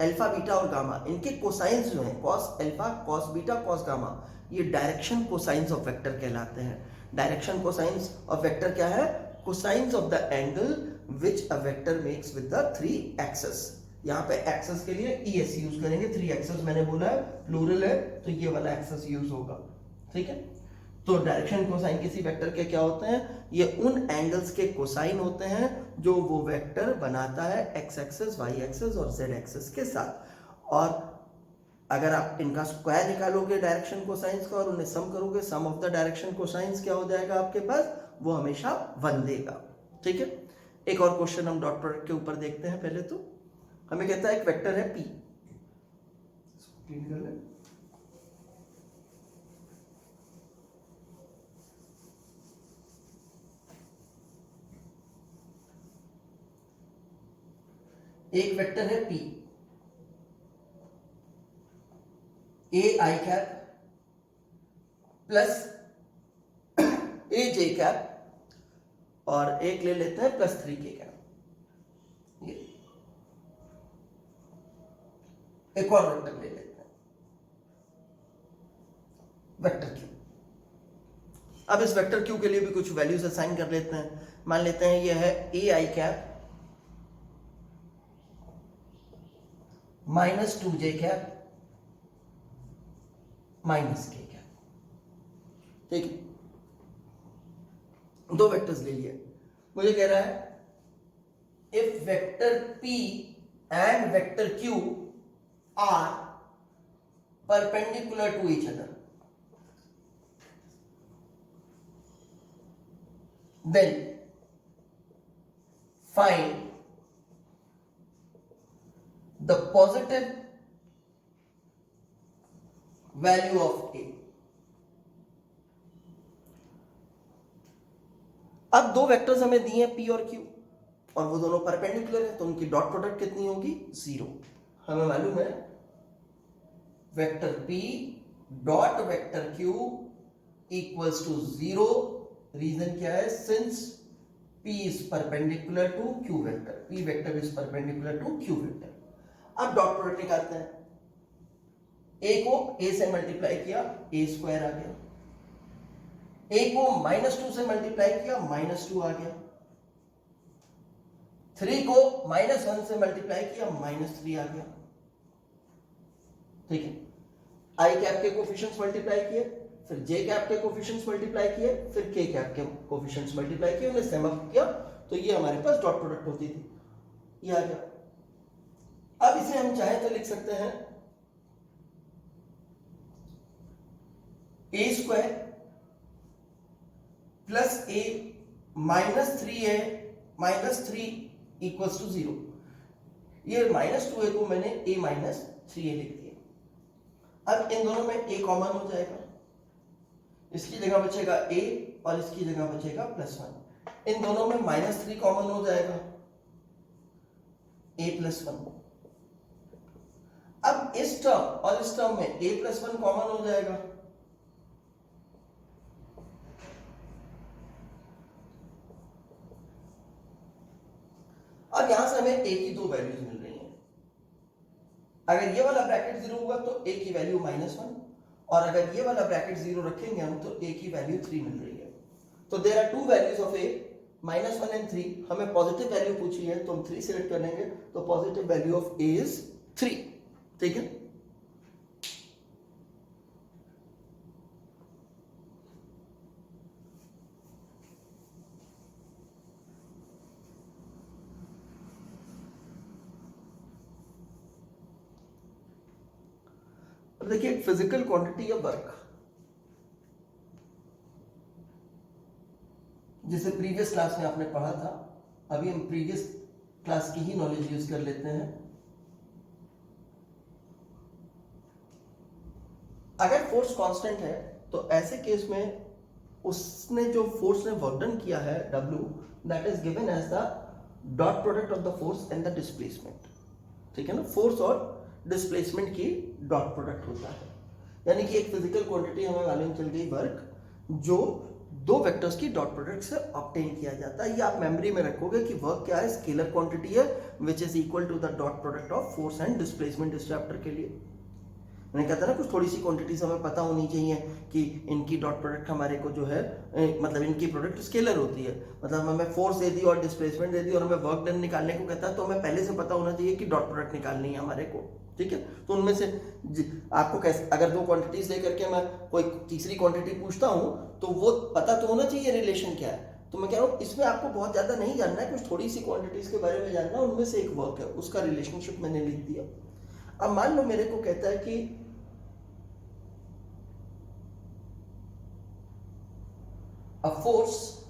S1: अल्फा, बीटा और गामा, इनके कोसाइंस जो हैं cos alpha, cos beta, cos gamma, ये डायरेक्शन कोसाइंस ऑफ वेक्टर कहलाते हैं। डायरेक्शन कोसाइंस ऑफ वेक्टर क्या है? Cosines of the angle which a vector makes with the 3 axes. यहाँ पे एक्सेस के लिए ES यूज करेंगे, 3 एक्सेस मैंने बोला है, प्लूरल है तो ये वाला एक्सेस यूज होगा, ठीक है। तो डायरेक्शन कोसाइन किसी वेक्टर के क्या होते हैं? ये उन एंगल्स के कोसाइन होते हैं जो वो वेक्टर बनाता है एक्स एक्सेस, वाई एक्सेस और जेड एक्सेस के साथ। और अगर आप इनका स्क्वायर निकालोगे डायरेक्शन कोसाइंस का और उन्हें सम करोगे, सम ऑफ द डायरेक्शन कोसाइंस क्या हो जाएगा आपके पास? वो हमेशा 1 देगा, ठीक है। एक और क्वेश्चन हम डॉट प्रोडक्ट के ऊपर देखते हैं। पहले तो हमें कहता है एक वेक्टर है P, एक वेक्टर है P, A i cap plus A J cap, और एक ले लेते हैं +3 के कैप। ये एक और वेक्टर ले लेते हैं, वेक्टर क्यू। अब इस वेक्टर क्यू के लिए भी कुछ वैल्यूज असाइन कर लेते हैं। मान लेते हैं ये है a i cap -2j cap -k cap, ठीक है। 2 वेक्टर्स ले लिए। मुझे कह रहा है if vector P and vector Q are perpendicular to each other, then find the positive value of A. अब दो वेक्टर्स हमें दिए हैं P और Q और वो दोनों परपेंडिकुलर है, तो उनकी डॉट प्रोडक्ट कितनी होगी? 0। हमें मालूम है vector P dot vector Q equals to 0। Reason क्या है? Since P is perpendicular to Q vector, P vector is perpendicular to Q vector. अब डॉट प्रोडक्ट निकालते हैं। A को A से मल्टीप्लाई किया, A स्क्वायर आ गया। A को -2 से मल्टीप्लाई किया, -2 आ गया। 3 को -1 से मल्टीप्लाई किया, -3 आ गया। ठीक है, I कैप के कोफिशिएंट्स मल्टीप्लाई किए, फिर J कैप के कोफिशिएंट्स मल्टीप्लाई किए, फिर K कैप के कोफिशिएंट्स मल्टीप्लाई किए, उन्हें सम अप किया, तो ये हमारे पास डॉट प्रोडक्ट होती थी। ये आ गया। अब इसे हम चाहे तो लिख सकते हैं A square plus A -3A -3 equals to 0। ये -2A को मैंने A -3A लिख दिया। अब इन दोनों में A कॉमन हो जाएगा, इसकी जगह बचेगा A और इसकी जगह बचेगा +1। इन दोनों में -3 कॉमन हो जाएगा, A +1। अब इस टर्म और इस टर्म में A +1 कॉमन हो जाएगा, अब यहां से हमें A की दो वैल्यूज मिल रही हैं। अगर ये वाला ब्रैकेट 0 होगा तो A की वैल्यू -1, और अगर ये वाला ब्रैकेट 0 रखेंगे हम तो A की वैल्यू 3 मिल रही है। तो there are two values of A, -1 and 3। हमें पॉजिटिव वैल्यू पूछी है तो हम 3 सिलेक्ट कर लेंगे, तो positive value of A is 3। ठीक है, अब देखिए फिजिकल क्वांटिटी ऑफ वर्क, जिसे प्रीवियस क्लास में आपने पढ़ा था, अभी हम प्रीवियस क्लास की ही नॉलेज यूज कर लेते हैं। अगर फोर्स कांस्टेंट है तो ऐसे केस में उसने जो फोर्स ने वर्क डन किया है W, that is given as the dot product of the force and the displacement. ठीक है ना, फोर्स और डिस्प्लेसमेंट की डॉट प्रोडक्ट होता है। यानी कि एक फिजिकल क्वांटिटी हमें मालूम चल गई वर्क, जो दो वेक्टर्स की डॉट प्रोडक्ट से ऑब्टेन किया जाता है। ये आप मेमोरी में रखोगे कि वर्क क्या है, स्केलर क्वांटिटी है which is equal to the dot product of force and displacement इस चैप्टर के लिए। मैंने कहता ना कुछ थोड़ी सी क्वांटिटीज हमें पता होनी चाहिए कि इनकी डॉट प्रोडक्ट हमारे को जो है मतलब इनकी प्रोडक्ट स्केलर होती है। मतलब हमें फोर्स दे दी और डिस्प्लेसमेंट दे दी और हमें वर्क डन निकालने को कहता है, तो हमें पहले से पता होना चाहिए कि डॉट प्रोडक्ट निकालनी है हमारे को। ठीक है, तो उनमें से आपको कैसे, अगर दो क्वांटिटीज दे करके मैं कोई तीसरी क्वांटिटी पूछता हूँ तो वो पता तो होना चाहिए रिलेशन क्या है। तो मैं कह रहा हूँ इसमें आपको बहुत ज्यादा नहीं जानना है, कुछ थोड़ी सी क्वांटिटीज के बारे में जानना है, उनमें से एक वर्क है, उसका रिलेशनशिप मैंने लिख दिया। अब मान लो मेरे को कहता है कि a force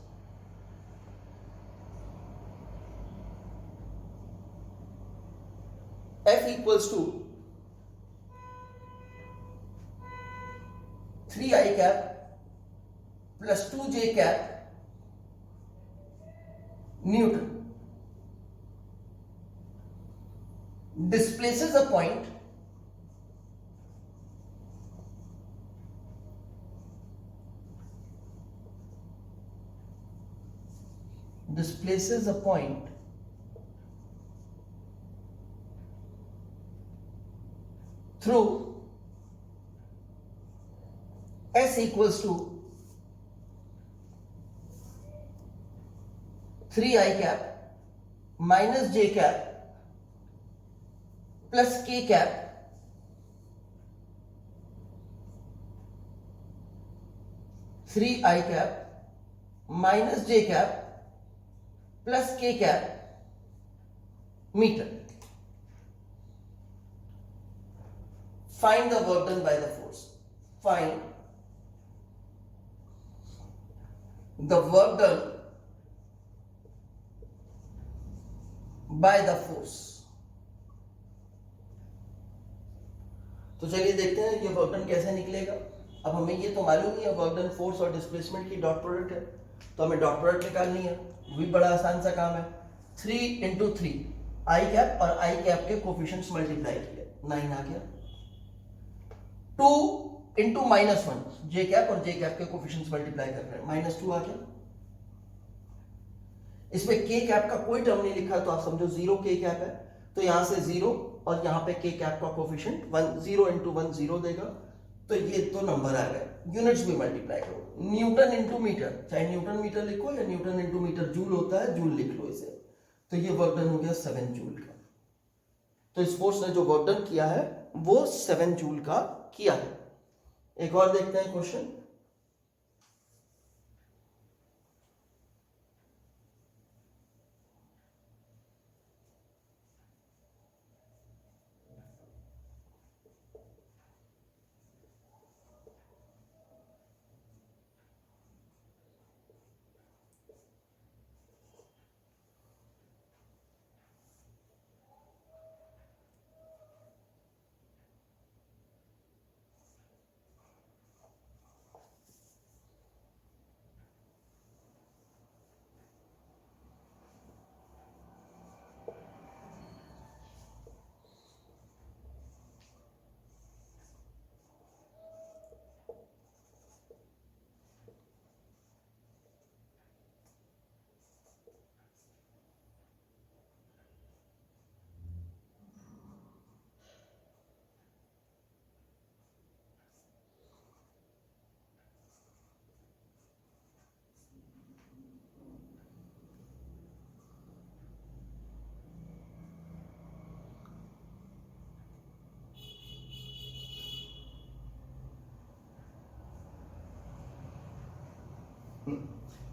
S1: F equals to 3I cap plus 2J cap Newton displaces a point through S equals to 3I cap minus J cap plus K cap three I cap minus J cap plus K cap meter. Find the work done by the force. Find the work done by the force. तो चलिए देखते हैं ये वर्क डन कैसे निकलेगा। अब हमें ये तो मालूम ही है वर्क डन फोर्स और डिस्प्लेसमेंट की डॉट प्रोडक्ट है, तो हमें डॉट प्रोडक्ट निकालनी है, भी बड़ा आसान सा काम है। 3 × 3 आई कैप और आई कैप के कोफिशिएंट्स मल्टीप्लाई किए 9 आ गया। 2 × -1 जे कैप और जे कैप के कोफिशिएंट्स मल्टीप्लाई कर रहे हैं, -2 आ गया। इसमें के कैप का कोई टर्म नहीं लिखा तो आप समझो 0 के कैप है, तो यहां से 0 और यहां पे के कैप का कोफिशिएंट 0 × 1 0 देगा, तो ये तो नंबर आ गए। यूनिट्स भी मल्टीप्लाई करो, न्यूटन × मीटर, चाहे न्यूटन मीटर लिखो या न्यूटन × मीटर जूल होता है, जूल लिख लो इसे, तो ये वर्क डन हो गया 7 जूल का। तो इस फोर्स ने जो वर्क डन किया है वो 7 जूल का किया है। एक और देखते हैं क्वेश्चन।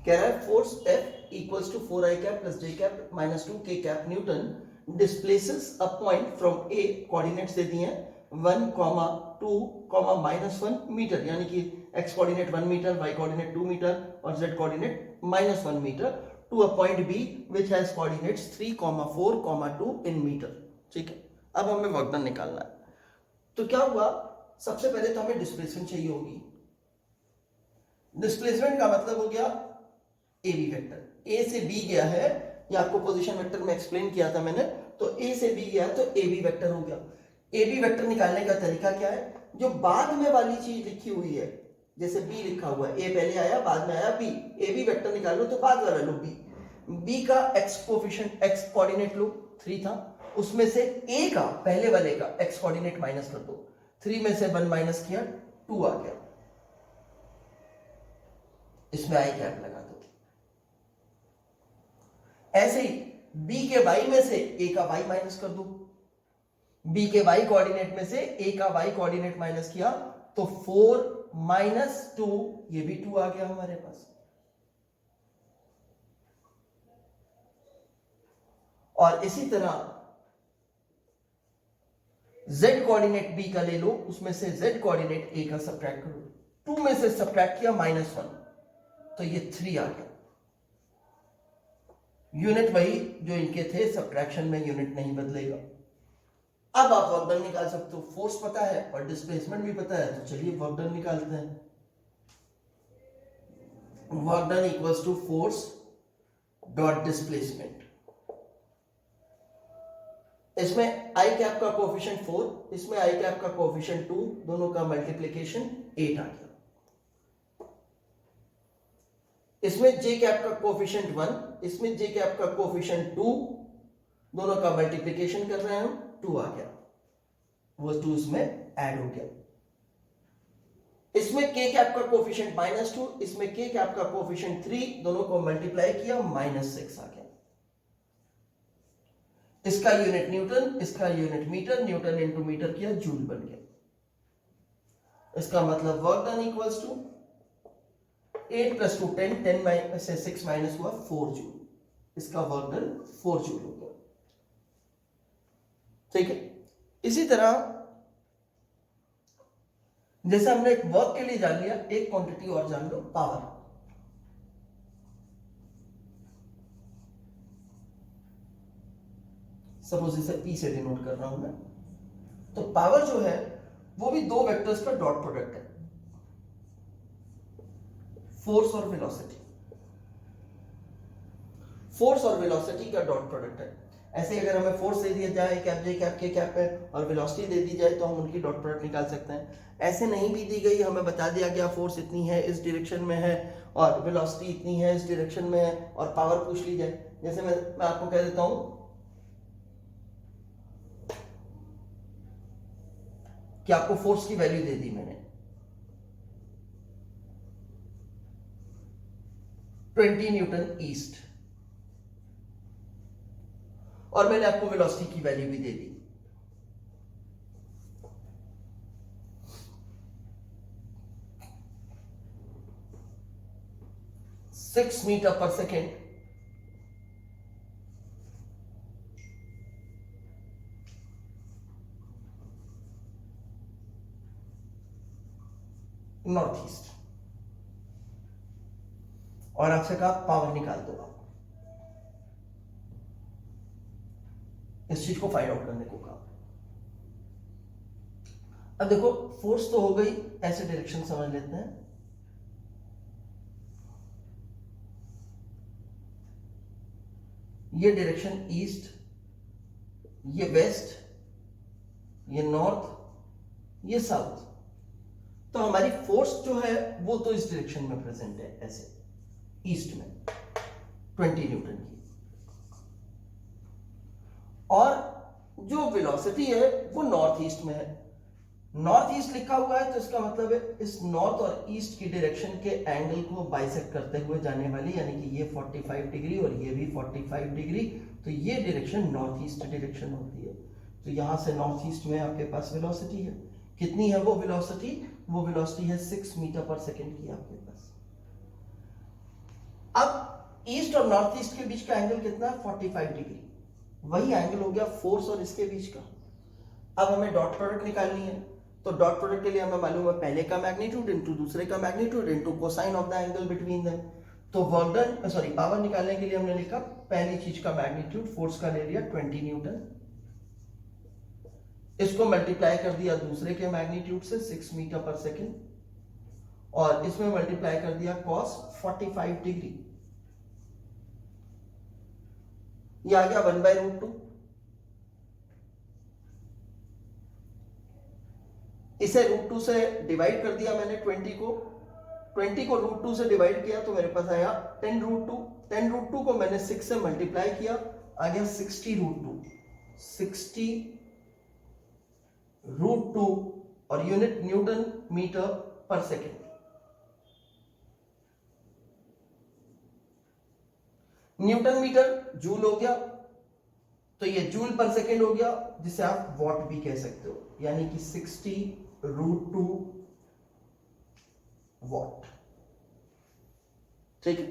S1: कह रहा है force F equals to 4i cap plus j cap minus 2 k cap newton displaces a point from A, coordinates दे दिए हैं 1, 2, -1 मीटर, यानी कि x coordinate 1 metre, y coordinate 2 metre और z coordinate -1 metre, to a point B which has coordinates 3, 4, 2 in metre. ठीक है, अब हमें वर्क डन निकालना है। तो क्या हुआ, सबसे पहले तो हमें डिस्प्लेसमेंट चाहिए होगी। डिस्प्लेसमेंट का मतलब हो गया ए बी वेक्टर, ए से बी गया है, ये आपको पोजीशन वेक्टर में एक्सप्लेन किया था मैंने, तो ए से बी गया तो ए बी वेक्टर हो गया। ए बी वेक्टर निकालने का तरीका क्या है, जो बाद में वाली चीज लिखी हुई है, जैसे बी लिखा हुआ है, ए पहले आया बाद में आया बी, ए बी वेक्टर निकाल लो तो बाद वाला लो बी, बी का एक्स कोफिशिएंट एक्स कोऑर्डिनेट लो 3 था, उसमें से ए का पहले वाले का एक्स कोऑर्डिनेट माइनस कर दो, 3 में से 1 माइनस किया 2 आ गया, इसमें आई कैप लगा दो। ऐसे ही b के y में से a का y माइनस कर दो, b के y कोऑर्डिनेट में से a का y कोऑर्डिनेट माइनस किया तो 4 - 2, ये भी 2 आ गया हमारे पास। और इसी तरह z कोऑर्डिनेट b का ले लो, उसमें से z कोऑर्डिनेट a का सब्ट्रैक्ट करो, 2 में से सब्ट्रैक्ट किया -1, तो ये 3 आ गया। यूनिट वही जो इनके थे, सब्ट्रैक्शन में यूनिट नहीं बदलेगा। अब आप वर्क डन निकाल सकते हो, फोर्स पता है और डिस्प्लेसमेंट भी पता है, तो चलिए वर्क डन निकालते हैं। Work done equals to force dot displacement. इसमें आई कैप का कोएफिशिएंट 4, इसमें आई कैप का कोएफिशिएंट 2, दोनों का मल्टीप्लिकेशन 8 आ गया। इसमें जे कैप का कोएफिशिएंट 1, इसमें जे कैप का कोएफिशिएंट 2, दोनों का मल्टीप्लिकेशन कर रहे हैं हम, 2 आ गया, वो 2 इसमें ऐड हो गया। इसमें के कैप का कोएफिशिएंट -2, इसमें के कैप का कोएफिशिएंट 3, दोनों को मल्टीप्लाई किया -6 आ गया। इसका यूनिट न्यूटन, इसका unit metre, newton into metre किया, जूल बन गया। इसका मतलब वर्क डन इक्वल्स टू 8 + 2 10, 10 से 6 माइनस हुआ 4 जूल, इसका वर्क डन 4 जूल हो गया। ठीक है, इसी तरह जैसे हमने एक वर्क के लिए जान लिया, एक क्वांटिटी और जान लो, पावर। सपोज इसे P से डिनोट कर रहा हूं मैं, तो पावर जो है वो भी दो वेक्टर्स का डॉट प्रोडक्ट है, फोर्स और वेलोसिटी। फोर्स और वेलोसिटी का डॉट प्रोडक्ट है। ऐसे अगर हमें फोर्स दे दिया जाए कैप जे कैप के कैप है और वेलोसिटी दे दी जाए तो हम उनकी डॉट प्रोडक्ट निकाल सकते हैं। ऐसे नहीं भी दी गई, हमें बता दिया गया फोर्स इतनी है इस डायरेक्शन में है और वेलोसिटी इतनी है इस डायरेक्शन में है और पावर पूछ ली जाए, जैसे मैं आपको कह देता हूं कि आपको फोर्स की वैल्यू दे दी मैंने 20 न्यूटन ईस्ट और मैंने आपको वेलोसिटी की वैल्यू भी दे दी 6 मीटर पर सेकेंड। नॉर्थ ईस्ट, और आपसे कहा पावर निकाल दो आप, इस चीज को फाइंड आउट करने को कहा। अब देखो फोर्स तो हो गई, ऐसे डायरेक्शन समझ लेते हैं, ये डायरेक्शन ईस्ट, ये वेस्ट, ये नॉर्थ, ये साउथ। तो हमारी फोर्स जो है वो तो इस डायरेक्शन में प्रेजेंट है, ऐसे ईस्ट में 20 न्यूटन की, और जो वेलोसिटी है वो नॉर्थ ईस्ट में है। नॉर्थ ईस्ट लिखा हुआ है तो इसका मतलब है इस नॉर्थ और ईस्ट की डायरेक्शन के एंगल को बाइसेक्ट करते हुए जाने वाली, यानी कि ये 45 डिग्री और ये भी 45 डिग्री, तो ये डायरेक्शन नॉर्थ ईस्ट डायरेक्शन होती है। तो यहां से नॉर्थ ईस्ट में आपके पास वेलोसिटी है, कितनी है वो वेलोसिटी? वो वेलोसिटी है 6 मीटर पर सेकेंड की आपके पास। अब ईस्ट और नॉर्थ ईस्ट के बीच का एंगल कितना है? 45 डिग्री, वही एंगल हो गया फोर्स और इसके बीच का। अब हमें डॉट प्रोडक्ट निकालनी है, तो डॉट प्रोडक्ट के लिए हमें मालूम है पहले का मैग्नीट्यूड इनटू दूसरे का magnitude into cosine of the angle between them. तो वर्क डन, सॉरी पावर निकालने के लिए हमने लिखा पहली चीज का मैग्नीट्यूड, फोर्स का ले लिया 20 न्यूटन, इसको मल्टीप्लाई कर दिया दूसरे के मैग्नीट्यूड से 6 मीटर पर सेकेंड, और इसमें मल्टीप्लाई कर दिया cos 45 डिग्री, ये आ गया 1/√2। इसे √2 से डिवाइड कर दिया मैंने 20 को √2 से डिवाइड किया तो मेरे पास आया 10√2। 10√2 को मैंने 6 से मल्टीप्लाई किया, आ गया 60√2, 60√2 और यूनिट न्यूटन मीटर पर सेकेंड। न्यूटन मीटर जूल हो गया, तो ये जूल पर सेकेंड हो गया, जिसे आप वॉट भी कह सकते हो, यानी कि 60√2 वॉट। ठीक है।